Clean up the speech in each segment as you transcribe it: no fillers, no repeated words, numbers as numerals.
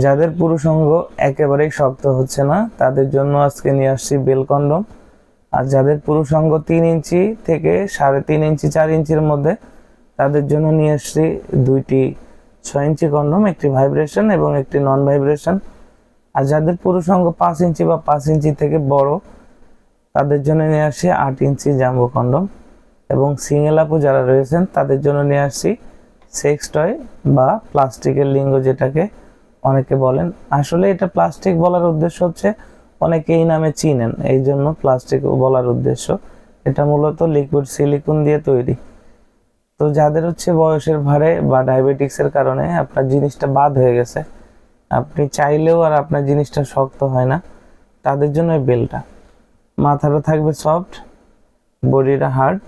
যাদের পুরুষাঙ্গ একেবারেই শক্ত হচ্ছে না তাদের জন্য আজকে নিয়ে আসছি বেল কন্ডম। আর যাদের পুরুষাঙ্গ 3 ইঞ্চি থেকে 3.5 ইঞ্চি 4 ইঞ্চির মধ্যে তাদের জন্য নিয়ে আসছি দুইটি 6 ইঞ্চি কন্ডম, একটি ভাইব্রেশন এবং একটি নন ভাইব্রেশন। আর যাদের পুরুষাঙ্গ 5 ইঞ্চি বা 5 ইঞ্চি থেকে বড় তাদের জন্য নিয়ে আসছি 8 ইঞ্চি জাম্বো কন্ডম। এবং সিঙ্গেল আপু যারা রয়েছেন তাদের জন্য নিয়ে আসছি সেক্স টয় বা প্লাস্টিকের লিঙ্গ, যেটাকে অনেকে বলেন। আসলে এটা প্লাস্টিক বলার উদ্দেশ্য হচ্ছে অনেকে এই নামে চিনেন, এই জন্য প্লাস্টিক বলার উদ্দেশ্য। এটা মূলত লিকুইড সিলিকন দিয়ে তৈরি। তো যাদের হচ্ছে বয়সের ভারে বা ডায়াবেটিক্সের কারণে আপনার জিনিসটা বাদ হয়ে গেছে, আপনি চাইলেও আর আপনার জিনিসটা শক্ত হয় না, তাদের জন্য এই বেলটা। মাথাটা থাকবে সফট, বডিটা হার্ড,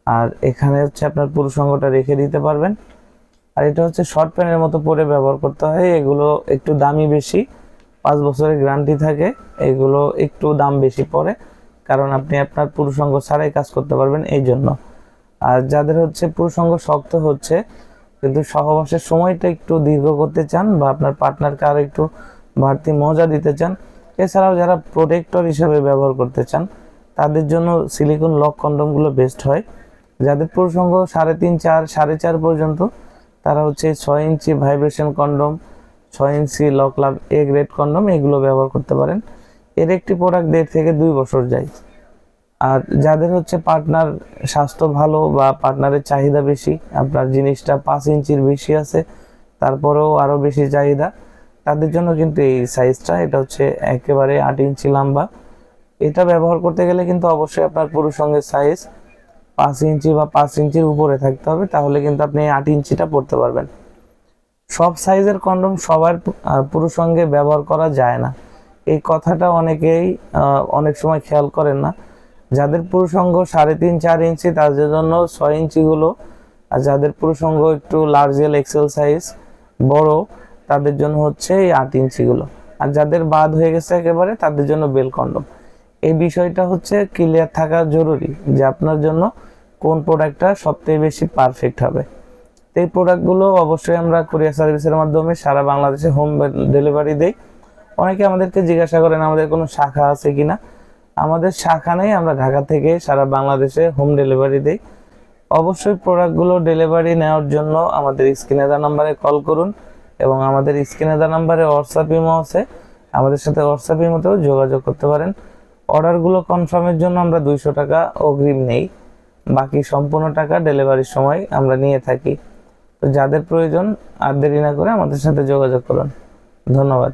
আর এখানে হচ্ছে আপনার পুরুষাঙ্গটা রেখে দিতে পারবেন। আর এটা হচ্ছে শর্ট প্যান্টের মতো পরে ব্যবহার করতে হয়। এগুলো একটু দামি বেশি, 5 বছরের গ্যারান্টি থাকে। এগুলো একটু দাম বেশি পড়ে, কারণ আপনি আপনার পুরুষাঙ্গ ছাড়াই কাজ করতে পারবেন এই জন্য। আর যাদের হচ্ছে পুরুষাঙ্গ শক্ত হচ্ছে কিন্তু সহবাসের সময়টা একটু দীর্ঘ করতে চান বা আপনার পার্টনারকে আরও একটু বাড়তি মজা দিতে চান, এছাড়াও যারা প্রোটেক্টর হিসেবে ব্যবহার করতে চান তাদের জন্য সিলিকন লক কন্ডমগুলো বেস্ট হয়। যাদের পুরুষাঙ্গ 3.5 4 4.5 পর্যন্ত তারা হচ্ছে 6 inch vibration condom, 6 inch lock love A grade condom এগুলো ব্যবহার করতে পারেন। এর একটি প্রোডাক্ট 1.5 থেকে 2 বছর যায়। আর যাদের হচ্ছে পার্টনার স্বাস্থ্য ভালো বা পার্টনারের চাহিদা বেশি, আপনার জিনিসটা 5 ইঞ্চির বেশি আছে তারপরেও আরও বেশি চাহিদা, তাদের জন্য কিন্তু এই সাইজটা, এটা হচ্ছে একেবারে 8 ইঞ্চি লম্বা। এটা ব্যবহার করতে গেলে কিন্তু অবশ্যই আপনার পুরুষাঙ্গের সাইজ 5 ইঞ্চি বা 5 ইঞ্চির উপরে থাকতে হবে, তাহলে কিন্তু আপনি 8 ইঞ্চিটা পড়তে পারবেন। সব সাইজের কন্ডম সবার পুরুষাঙ্গে ব্যবহার করা যায় না, এই কথাটা অনেকেই অনেক সময় খেয়াল করেন না। যাদের পুরুষাঙ্গ 3.5 4 ইঞ্চি তাদের জন্য 6 ইঞ্চিগুলো, আর যাদের পুরুষাঙ্গ একটু লার্জেল এক্সেল সাইজ বড় তাদের জন্য হচ্ছে এই 8 ইঞ্চিগুলো। আর যাদের বাদ হয়ে গেছে একেবারে তাদের জন্য বেল কন্ডম। এই বিষয়টা হচ্ছে ক্লিয়ার থাকা জরুরি যে আপনার জন্য কোন প্রোডাক্টটা সবথেকে বেশি পারফেক্ট হবে। তো এই প্রোডাক্টগুলো অবশ্যই আমরা কুরিয়ার সার্ভিসের মাধ্যমে সারা বাংলাদেশে হোম ডেলিভারি দেই। অনেকে আমাদেরকে জিজ্ঞাসা করেন আমাদের কোনো শাখা আছে কিনা। আমাদের শাখা নেই, আমরা ঢাকা থেকে সারা বাংলাদেশে হোম ডেলিভারি দেই। অবশ্যই প্রোডাক্টগুলো ডেলিভারি নেওয়ার জন্য আমাদের স্ক্রিনে দেওয়া নাম্বারে কল করুন, এবং আমাদের স্ক্রিনে দেওয়া নাম্বারে হোয়াটসঅ্যাপ ইমো আছে, আমাদের সাথে হোয়াটসঅ্যাপ ইমোতেও যোগাযোগ করতে পারেন। অর্ডারগুলো কনফার্মের জন্য আমরা 200 টাকা অগ্রিম নেই, বাকি সম্পূর্ণ টাকা ডেলিভারির সময় আমরা নিয়ে থাকি। তো যাদের প্রয়োজন আর দেরি না করে আমাদের সাথে যোগাযোগ করুন। ধন্যবাদ।